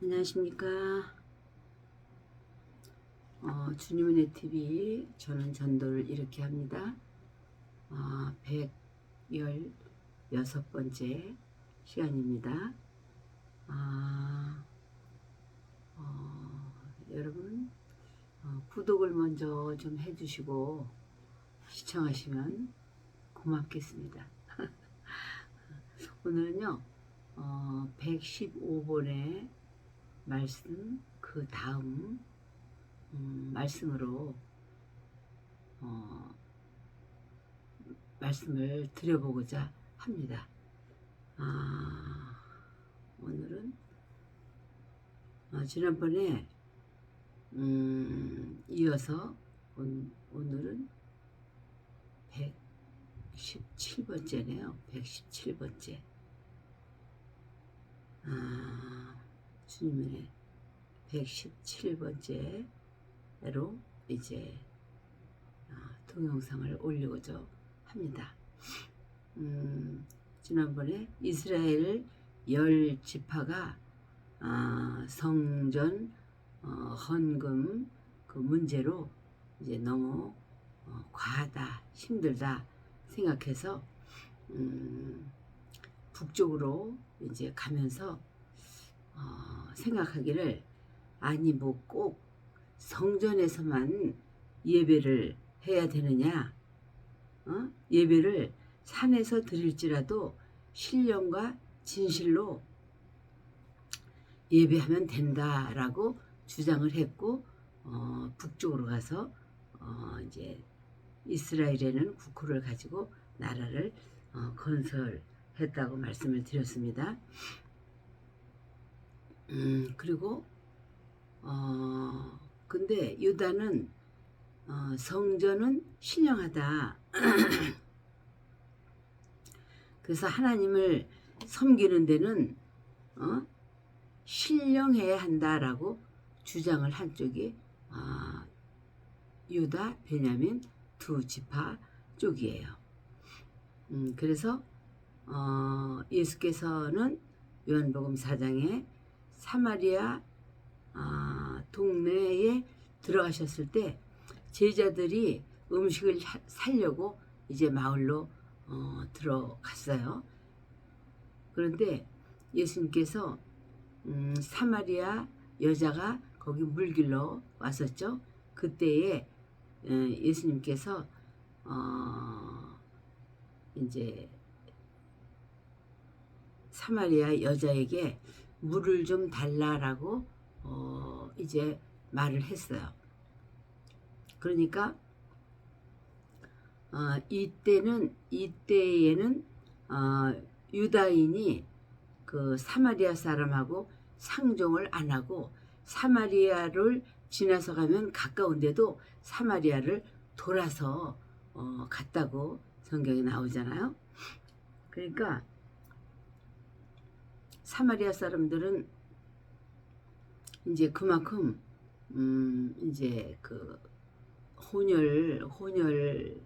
안녕하십니까. 주님은혜 TV, 저는 전도를 이렇게 합니다. 116번째 시간입니다. 여러분 구독을 먼저 좀 해주시고 시청하시면 고맙겠습니다. 오늘은요 115번의 말씀 그 다음 말씀으로 말씀을 드려보고자 합니다. 오늘은 지난번에 이어서 오늘은 117번째네요. 117번째. 주님의 117번째로 이제 동영상을 올리고자 합니다. 지난번에 이스라엘 10지파가 성전 헌금 그 문제로 이제 너무 과하다, 힘들다 생각해서 북쪽으로 이제 가면서 생각하기를 아니 뭐 꼭 성전에서만 예배를 해야 되느냐, 예배를 산에서 드릴지라도 신령과 진실로 예배하면 된다라고 주장을 했고, 북쪽으로 가서 이제 이스라엘에는 국호를 가지고 나라를 건설했다고 말씀을 드렸습니다. 그리고 근데 유다는 성전은 신령하다. 그래서 하나님을 섬기는 데는 신령해야 한다라고 주장을 한 쪽이 유다, 베냐민 두 지파 쪽이에요. 그래서 예수께서는 요한복음 4장에 사마리아 동네에 들어가셨을 때 제자들이 음식을 사려고 이제 마을로 들어갔어요. 그런데 예수님께서 사마리아 여자가 거기 물길로 왔었죠. 그때에 예수님께서 이제 사마리아 여자에게 물을 좀 달라라고 이제 말을 했어요. 그러니까 이때에는 유다인이 그 사마리아 사람하고 상종을 안 하고 사마리아를 지나서 가면 가까운데도 사마리아를 돌아서 갔다고 성경에 나오잖아요. 그러니까 사마리아 사람들은 이제 그만큼 이제 그 혼혈된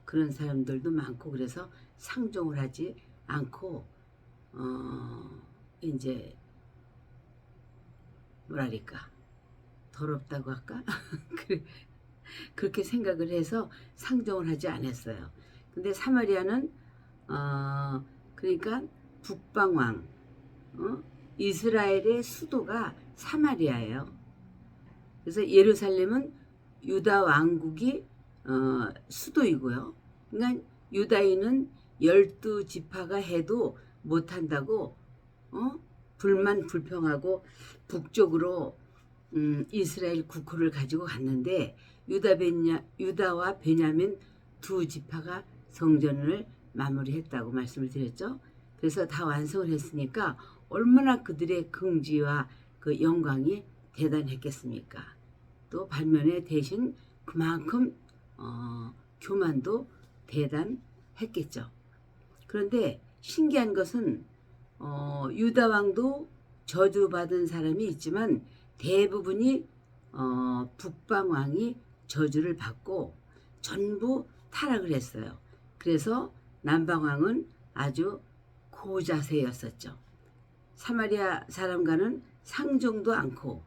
그런 사람들도 많고, 그래서 상종을 하지 않고 이제 뭐랄까 더럽다고 할까 그렇게 생각을 해서 상종을 하지 않았어요. 근데 사마리아는 그러니까 북방왕 이스라엘의 수도가 사마리아예요. 그래서 예루살렘은 유다 왕국이 수도이고요. 그러니까 유다인은 12지파가 해도 못한다고 불평하고 북쪽으로 이스라엘 국호를 가지고 갔는데 유다와 베냐민 두 지파가 성전을 마무리했다고 말씀을 드렸죠. 그래서 다 완성을 했으니까 얼마나 그들의 긍지와 그 영광이 대단했겠습니까? 또 반면에 대신 그만큼 교만도 대단했겠죠. 그런데 신기한 것은 유다 왕도 저주받은 사람이 있지만 대부분이 북방 왕이 저주를 받고 전부 타락을 했어요. 그래서 남방 왕은 아주 고자세였었죠. 사마리아 사람과는 상종도 않고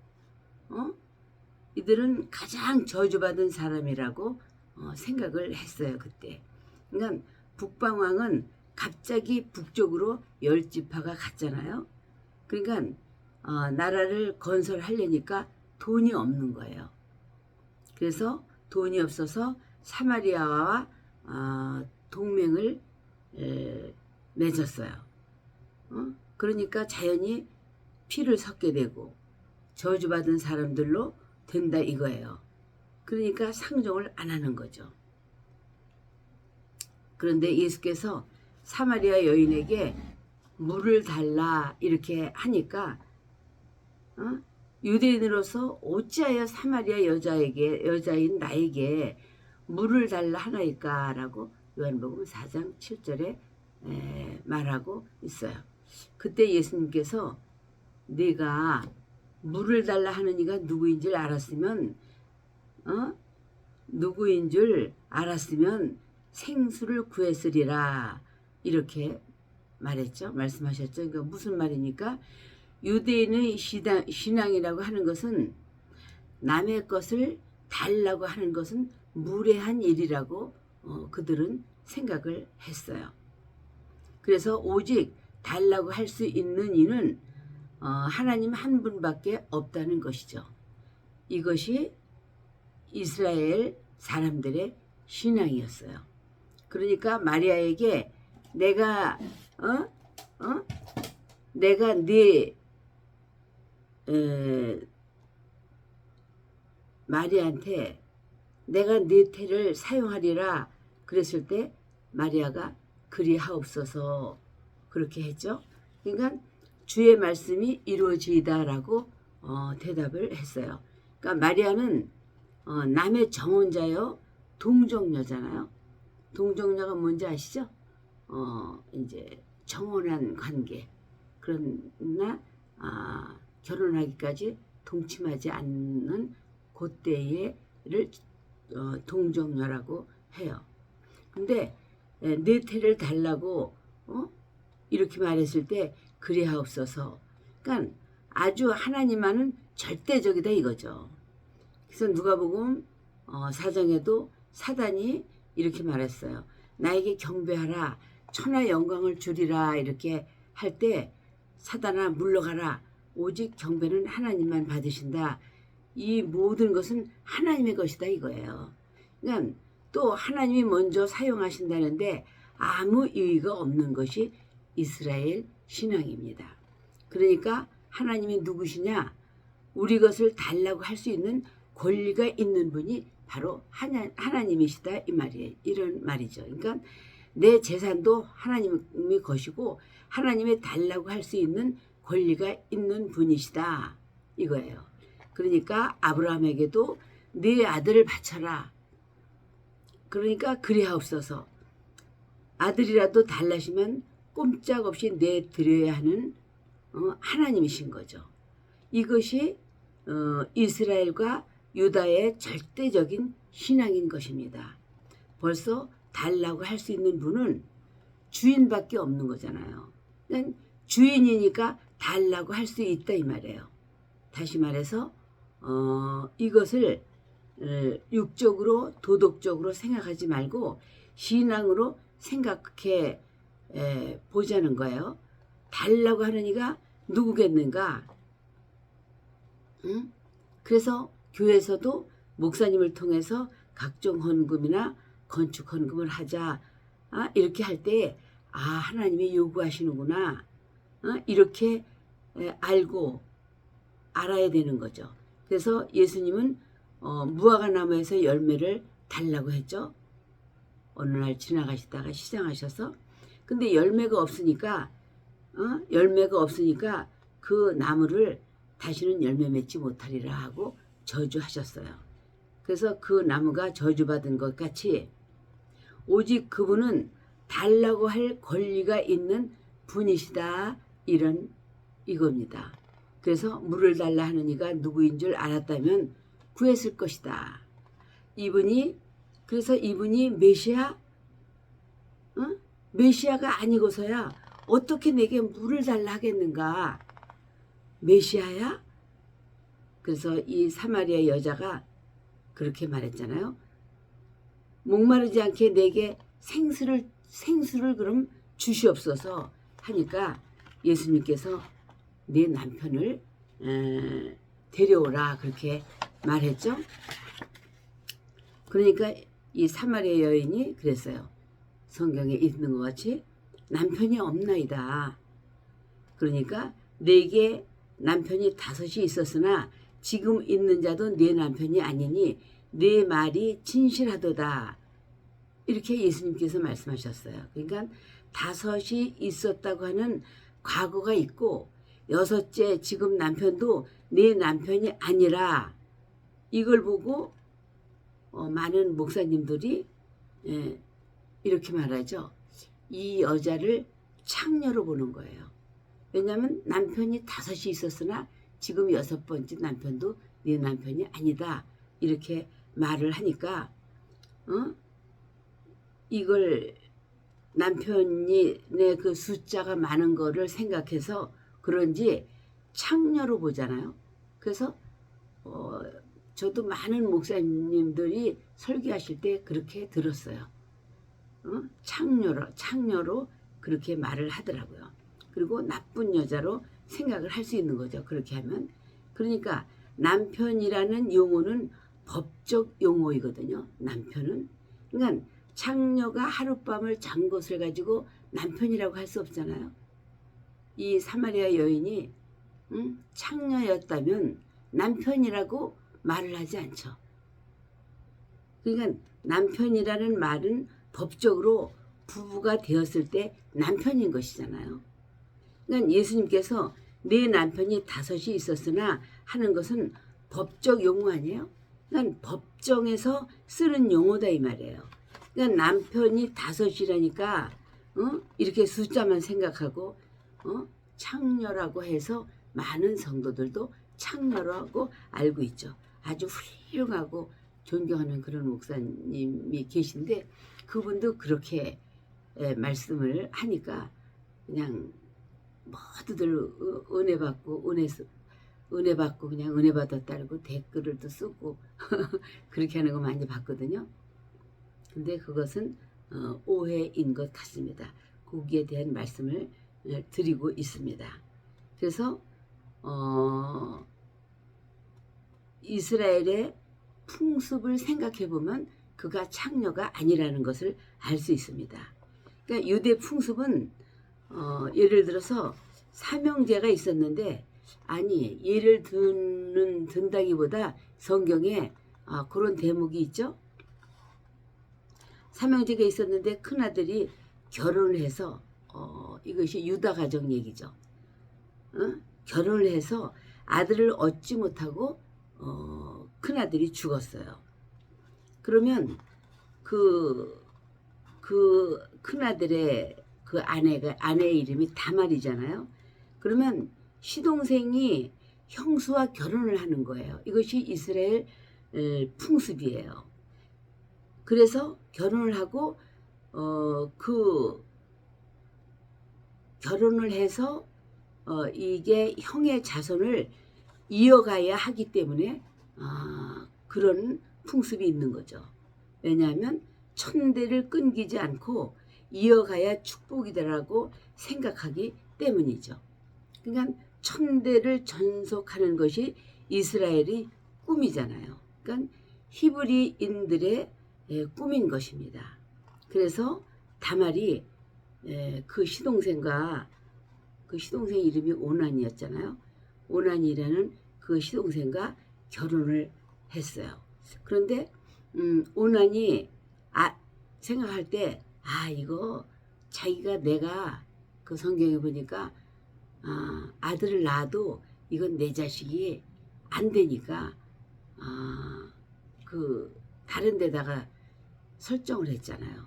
이들은 가장 저주받은 사람이라고 생각을 했어요. 그때. 그러니까 북방왕은 갑자기 북쪽으로 열지파가 갔잖아요. 그러니까 나라를 건설하려니까 돈이 없는 거예요. 그래서 돈이 없어서 사마리아와 동맹을 맺었어요. 그러니까 자연히 피를 섞게 되고 저주받은 사람들로 된다 이거예요. 그러니까 상종을 안 하는 거죠. 그런데 예수께서 사마리아 여인에게 물을 달라 이렇게 하니까 유대인으로서 어찌하여 사마리아 여자인 나에게 물을 달라 하나이까 라고 요한복음 4장 7절에 말하고 있어요. 그때 예수님께서 네가 물을 달라 하는 이가 누구인 줄 알았으면 생수를 구했으리라 이렇게 말했죠. 말씀하셨죠. 그러니까 무슨 말이니까 유대인의 신앙이라고 하는 것은 남의 것을 달라고 하는 것은 무례한 일이라고 그들은 생각을 했어요. 그래서 오직 달라고 할 수 있는 이는 하나님 한 분밖에 없다는 것이죠. 이것이 이스라엘 사람들의 신앙이었어요. 그러니까 마리아에게 내가 마리아한테 내가 네 태를 사용하리라 그랬을 때 마리아가 그리하옵소서 그렇게 했죠. 그러니까 주의 말씀이 이루어지이다라고 대답을 했어요. 그러니까 마리아는 남의 정혼자요 동정녀잖아요. 동정녀가 뭔지 아시죠? 이제 정혼한 관계. 그러나 결혼하기까지 동침하지 않는 그때를 동정녀라고 해요. 근데 네 태를 달라고 이렇게 말했을 때 그리하옵소서. 그러니까 아주 하나님만은 절대적이다 이거죠. 그래서 누가복음 4장에도 사단이 이렇게 말했어요. 나에게 경배하라. 천하 영광을 주리라 이렇게 할 때 사단아 물러가라. 오직 경배는 하나님만 받으신다. 이 모든 것은 하나님의 것이다 이거예요. 그러니까 또 하나님이 먼저 사용하신다는데 아무 이의가 없는 것이 이스라엘 신앙입니다. 그러니까 하나님이 누구시냐? 우리 것을 달라고 할 수 있는 권리가 있는 분이 바로 하나님이시다 이 말이에요. 이런 말이죠. 그러니까 내 재산도 하나님의 것이고 하나님의 달라고 할 수 있는 권리가 있는 분이시다 이거예요. 그러니까 아브라함에게도 네 아들을 바쳐라. 그러니까 그리하옵소서. 아들이라도 달라시면 꼼짝없이 내드려야 하는 하나님이신 거죠. 이것이 이스라엘과 유다의 절대적인 신앙인 것입니다. 벌써 달라고 할 수 있는 분은 주인밖에 없는 거잖아요. 그러니까 주인이니까 달라고 할 수 있다 이 말이에요. 다시 말해서 이것을 육적으로 도덕적으로 생각하지 말고 신앙으로 생각해 보자는 거예요. 달라고 하는 이가 누구겠는가? 응? 그래서 교회에서도 목사님을 통해서 각종 헌금이나 건축 헌금을 하자 이렇게 할 때 하나님이 요구하시는구나 이렇게 알고 알아야 되는 거죠. 그래서 예수님은 무화과 나무에서 열매를 달라고 했죠. 어느 날 지나가시다가 시장하셔서 근데 열매가 없으니까 그 나무를 다시는 열매 맺지 못하리라 하고 저주하셨어요. 그래서 그 나무가 저주받은 것 같이 오직 그분은 달라고 할 권리가 있는 분이시다 이런 이겁니다. 그래서 물을 달라 하는 이가 누구인 줄 알았다면 구했을 것이다. 그래서 이분이 메시아? 메시아가 아니고서야 어떻게 내게 물을 달라 하겠는가? 메시아야? 그래서 이 사마리아 여자가 그렇게 말했잖아요. 목마르지 않게 내게 생수를 그럼 주시옵소서 하니까 예수님께서 내 남편을 데려오라 그렇게 말했죠. 그러니까 이 사마리아 여인이 그랬어요. 성경에 있는 것 같이 남편이 없나이다. 그러니까 내게 남편이 5이 있었으나 지금 있는 자도 내 남편이 아니니 내 말이 진실하도다. 이렇게 예수님께서 말씀하셨어요. 그러니까 5이 있었다고 하는 과거가 있고 6째 지금 남편도 내 남편이 아니라 이걸 보고 많은 목사님들이 이렇게 말하죠. 이 여자를 창녀로 보는 거예요. 왜냐하면 남편이 5이 있었으나 지금 6번째 남편도 네 남편이 아니다. 이렇게 말을 하니까 이걸 남편이 내 그 숫자가 많은 거를 생각해서 그런지 창녀로 보잖아요. 그래서 저도 많은 목사님들이 설교하실 때 그렇게 들었어요. 창녀로 그렇게 말을 하더라고요. 그리고 나쁜 여자로 생각을 할 수 있는 거죠. 그렇게 하면. 그러니까 남편이라는 용어는 법적 용어이거든요. 남편은. 그러니까 창녀가 하룻밤을 잔 것을 가지고 남편이라고 할 수 없잖아요. 이 사마리아 여인이 창녀였다면 남편이라고 말을 하지 않죠. 그러니까 남편이라는 말은 법적으로 부부가 되었을 때 남편인 것이잖아요. 그러니까 예수님께서 내 남편이 5이 있었으나 하는 것은 법적 용어 아니에요? 그러니까 법정에서 쓰는 용어다 이 말이에요. 그러니까 남편이 5이라니까 이렇게 숫자만 생각하고 창녀라고 해서 많은 성도들도 창녀라고 알고 있죠. 아주 훌륭하고 존경하는 그런 목사님이 계신데 그분도 그렇게 말씀을 하니까 그냥 모두들 은혜 받고 그냥 은혜 받았다고 댓글을 또 쓰고 그렇게 하는 거 많이 봤거든요. 근데 그것은 오해인 것 같습니다. 거기에 대한 말씀을 드리고 있습니다. 그래서 이스라엘의 풍습을 생각해 보면 그가 창녀가 아니라는 것을 알 수 있습니다. 그러니까 유대 풍습은 예를 들어서 삼형제가 있었는데 아니 예를 든다기보다 성경에 그런 대목이 있죠. 삼형제가 있었는데 큰아들이 결혼을 해서 이것이 유다 가정 얘기죠. 결혼을 해서 아들을 얻지 못하고 큰아들이 죽었어요. 그러면 그 큰아들의 그 아내의 이름이 다말이잖아요. 그러면 시동생이 형수와 결혼을 하는 거예요. 이것이 이스라엘 풍습이에요. 그래서 결혼을 하고 그 결혼을 해서 이게 형의 자손을 이어가야 하기 때문에 그런 풍습이 있는 거죠. 왜냐하면 천대를 끊기지 않고 이어가야 축복이다라고 생각하기 때문이죠. 그러니까 천대를 전속하는 것이 이스라엘의 꿈이잖아요. 그러니까 히브리인들의 꿈인 것입니다. 그래서 다말이 그 시동생 이름이 오난이었잖아요. 오난이라는 그 시동생과 결혼을 했어요. 그런데 오난이 생각할 때 이거 자기가 내가 그 성경에 보니까 아들을 낳아도 이건 내 자식이 안 되니까 그 다른 데다가 설정을 했잖아요.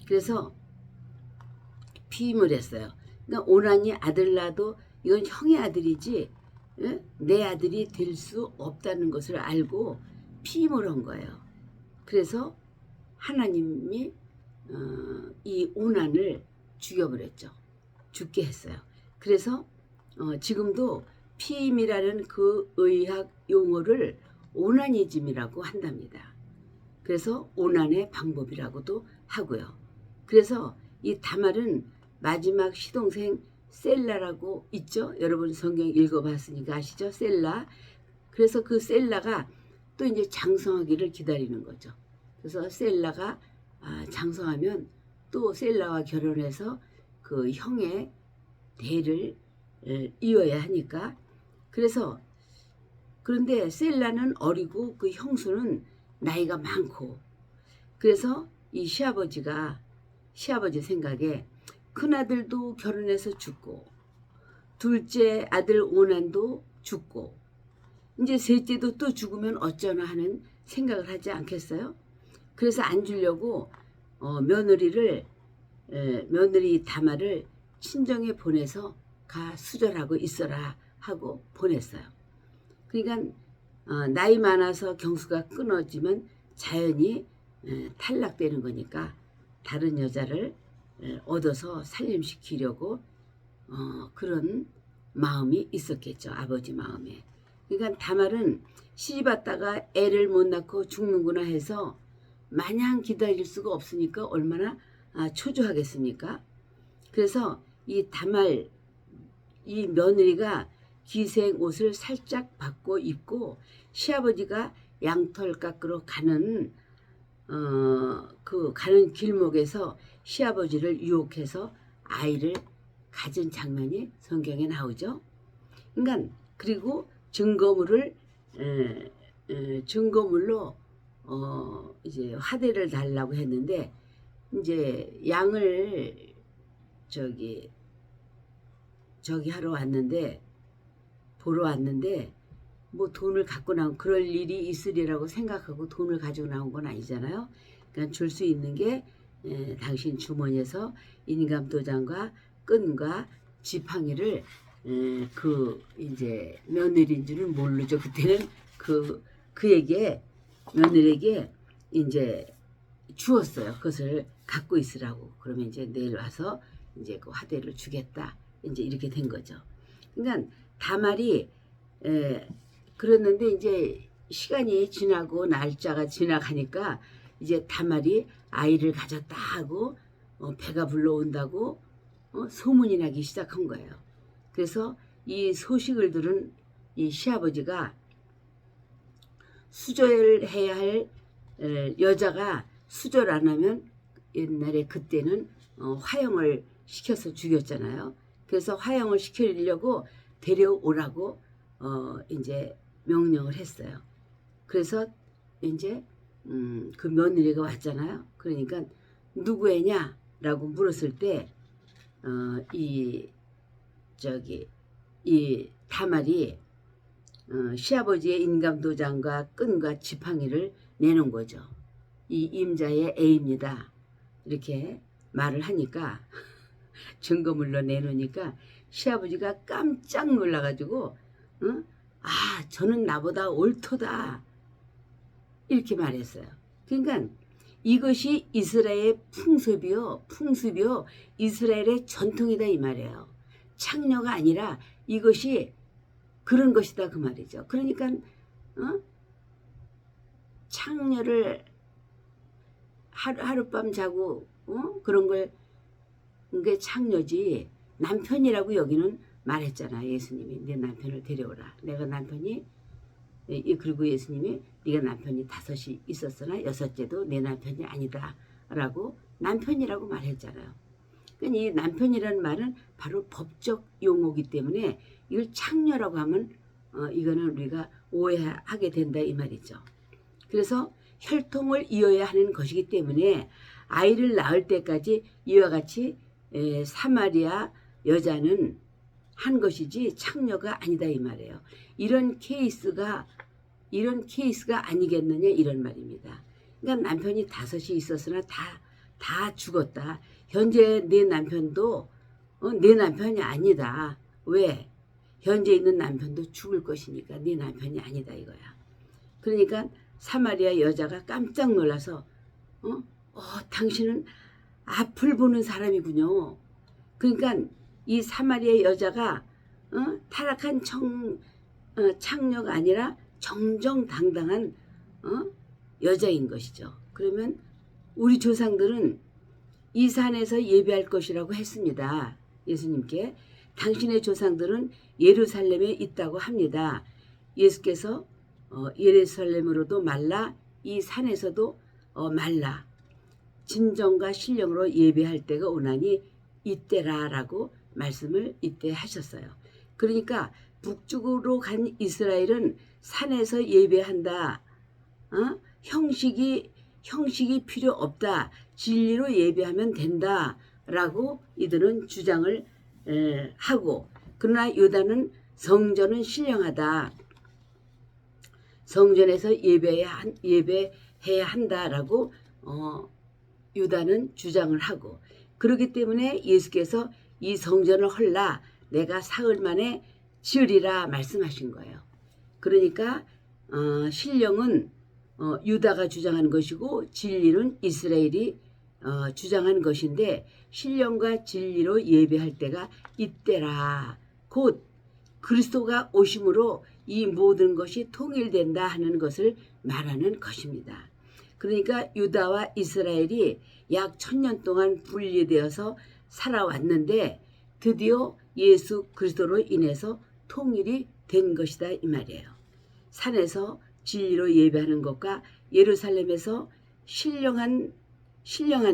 그래서 피임을 했어요. 그러니까 오난이 아들 낳아도 이건 형의 아들이지 내 아들이 될 수 없다는 것을 알고 피임을 한 거예요. 그래서 하나님이 이 오난을 죽여버렸죠. 죽게 했어요. 그래서 지금도 피임이라는 그 의학 용어를 오나니즘이라고 한답니다. 그래서 오난의 방법이라고도 하고요. 그래서 이 다말은 마지막 시동생 셀라라고 있죠. 여러분 성경 읽어봤으니까 아시죠? 셀라. 그래서 그 셀라가 또 이제 장성하기를 기다리는 거죠. 그래서 셀라가 장성하면 또 셀라와 결혼해서 그 형의 대를 이어야 하니까. 그래서 그런데 셀라는 어리고 그 형수는 나이가 많고, 그래서 이 시아버지 생각에 큰아들도 결혼해서 죽고 둘째 아들 오난도 죽고 이제 셋째도 또 죽으면 어쩌나 하는 생각을 하지 않겠어요? 그래서 안 주려고 며느리 다말을 친정에 보내서 가 수절하고 있어라 하고 보냈어요. 그러니까 나이 많아서 경수가 끊어지면 자연히 탈락되는 거니까 다른 여자를 얻어서 살림시키려고 그런 마음이 있었겠죠. 아버지 마음에. 그러니까 다말은 시집 왔다가 애를 못 낳고 죽는구나 해서 마냥 기다릴 수가 없으니까 얼마나 초조하겠습니까? 그래서 이 다말, 이 며느리가 기생 옷을 살짝 바꿔 입고 시아버지가 양털 깎으러 가는 가는 길목에서 시아버지를 유혹해서 아이를 가진 장면이 성경에 나오죠. 그러니까 그리고 증거물로 이제 화대를 달라고 했는데 이제 양을 저기 보러 왔는데 뭐 돈을 갖고 나온 그럴 일이 있으리라고 생각하고 돈을 가지고 나온 건 아니잖아요. 그러니까 줄 수 있는 게 당신 주머니에서 인감도장과 끈과 지팡이를 그 이제 며느리인 줄은 모르죠. 그때는 그에게 며느리에게 이제 주었어요. 그것을 갖고 있으라고. 그러면 이제 내일 와서 이제 그 화대를 주겠다. 이제 이렇게 된 거죠. 그러니까 다말이 그랬는데 이제 시간이 지나고 날짜가 지나가니까 이제 다말이 아이를 가졌다 하고 배가 불러온다고 소문이 나기 시작한 거예요. 그래서 이 소식을 들은 이 시아버지가 수절해야 할 여자가 수절 안 하면 옛날에 그때는 화형을 시켜서 죽였잖아요. 그래서 화형을 시키려고 데려오라고 이제 명령을 했어요. 그래서 이제 그 며느리가 왔잖아요. 그러니까 누구 애냐라고 물었을 때 이 다말이 시아버지의 인감도장과 끈과 지팡이를 내놓은 거죠. 이 임자의 애입니다. 이렇게 말을 하니까 증거물로 내놓으니까 시아버지가 깜짝 놀라가지고 저는 나보다 옳도다 이렇게 말했어요. 그러니까 이것이 이스라엘의 풍습이요 이스라엘의 전통이다 이 말이에요. 창녀가 아니라 이것이 그런 것이다 그 말이죠. 그러니까 창녀를 하룻밤 자고 그런 게 창녀지 남편이라고 여기는 말했잖아. 예수님이 내 남편을 데려오라. 내가 남편이 그리고 예수님이 네가 남편이 5이 있었으나 6째도 내 남편이 아니다 라고 남편이라고 말했잖아요. 그러니까 이 남편이라는 말은 바로 법적 용어이기 때문에 이걸 창녀라고 하면 이거는 우리가 오해하게 된다 이 말이죠. 그래서 혈통을 이어야 하는 것이기 때문에 아이를 낳을 때까지 이와 같이 사마리아 여자는 한 것이지 창녀가 아니다 이 말이에요. 이런 케이스가 아니겠느냐 이런 말입니다. 그러니까 남편이 5이 있었으나 다 죽었다. 현재 내 남편도 내 남편이 아니다. 왜? 현재 있는 남편도 죽을 것이니까 네 남편이 아니다 이거야. 그러니까 사마리아 여자가 깜짝 놀라서 당신은 앞을 보는 사람이군요. 그러니까 이 사마리아 여자가 타락한 창녀가 아니라 정정당당한 여자인 것이죠. 그러면 우리 조상들은 이 산에서 예배할 것이라고 했습니다. 예수님께 당신의 조상들은 예루살렘에 있다고 합니다. 예수께서 예루살렘으로도 말라 이 산에서도 말라 진정과 신령으로 예배할 때가 오나니 이때라라고 말씀을 이때 하셨어요. 그러니까 북쪽으로 간 이스라엘은 산에서 예배한다. 형식이 필요 없다. 진리로 예배하면 된다라고 이들은 주장을 하고, 그러나 유다는 성전은 신령하다. 성전에서 예배해야 한다라고 유다는 주장을 하고, 그렇기 때문에 예수께서 이 성전을 헐라 내가 사흘 만에 지으리라 말씀하신 거예요. 그러니까 신령은 유다가 주장한 것이고 진리는 이스라엘이 주장한 것인데, 신령과 진리로 예배할 때가 이때라. 곧 그리스도가 오심으로 이 모든 것이 통일된다 하는 것을 말하는 것입니다. 그러니까 유다와 이스라엘이 약 1000년 동안 분리되어서 살아왔는데 드디어 예수 그리스도로 인해서 통일이 된 것이다 이 말이에요. 산에서 진리로 예배하는 것과 예루살렘에서 신령한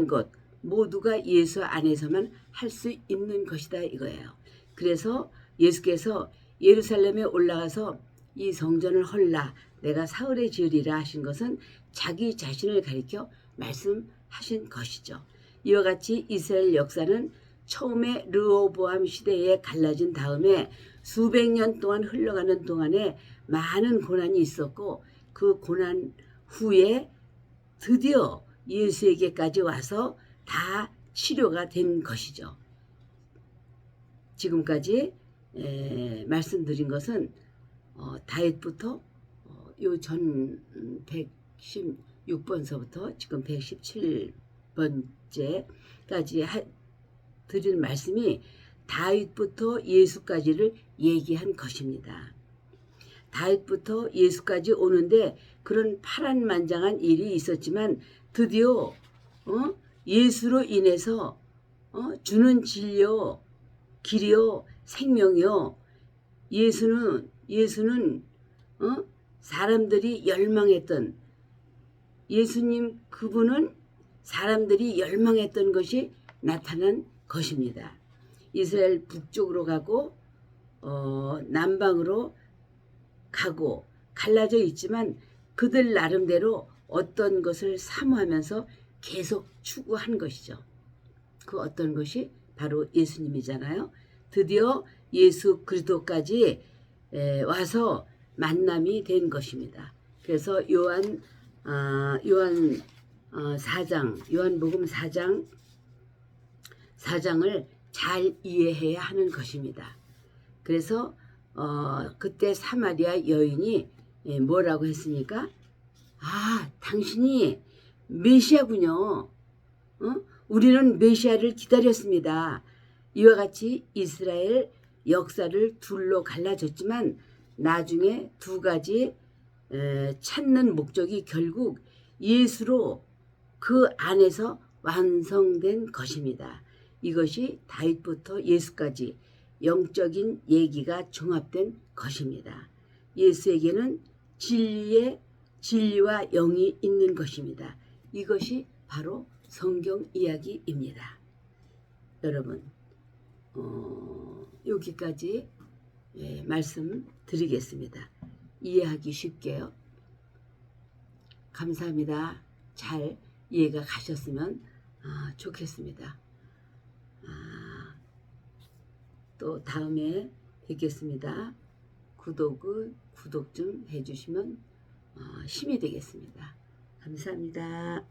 것 모두가 예수 안에서만 할 수 있는 것이다 이거예요. 그래서 예수께서 예루살렘에 올라가서 이 성전을 헐라 내가 사흘에 지으리라 하신 것은 자기 자신을 가리켜 말씀하신 것이죠. 이와 같이 이스라엘 역사는 처음에 르호보암 시대에 갈라진 다음에 수백 년 동안 흘러가는 동안에 많은 고난이 있었고, 그 고난 후에 드디어 예수에게까지 와서 다 치료가 된 것이죠. 지금까지 말씀드린 것은 다윗부터 요 전 116번서부터 지금 117번째까지 드린 말씀이 다윗부터 예수까지를 얘기한 것입니다. 다윗부터 예수까지 오는데 그런 파란만장한 일이 있었지만 드디어 예수로 인해서 주는 진리요 길이요 생명이요, 예수는 사람들이 열망했던, 예수님 그분은 사람들이 열망했던 것이 나타난 것입니다. 이스라엘 북쪽으로 가고 남방으로 가고 갈라져 있지만 그들 나름대로 어떤 것을 사모하면서 계속 추구한 것이죠. 그 어떤 것이 바로 예수님이잖아요. 드디어 예수 그리스도까지 와서 만남이 된 것입니다. 그래서 요한복음 4장을 잘 이해해야 하는 것입니다. 그래서 그때 사마리아 여인이 뭐라고 했습니까? 당신이 메시아군요. 우리는 메시아를 기다렸습니다. 이와 같이 이스라엘 역사를 둘로 갈라졌지만 나중에 두 가지 찾는 목적이 결국 예수로 그 안에서 완성된 것입니다. 이것이 다윗부터 예수까지 영적인 얘기가 종합된 것입니다. 예수에게는 진리와 영이 있는 것입니다. 이것이 바로 성경 이야기입니다. 여러분, 여기까지 말씀드리겠습니다. 이해하기 쉽게요. 감사합니다. 잘 이해가 가셨으면 좋겠습니다. 또 다음에 뵙겠습니다. 구독 좀 해주시면 힘이 되겠습니다. 감사합니다.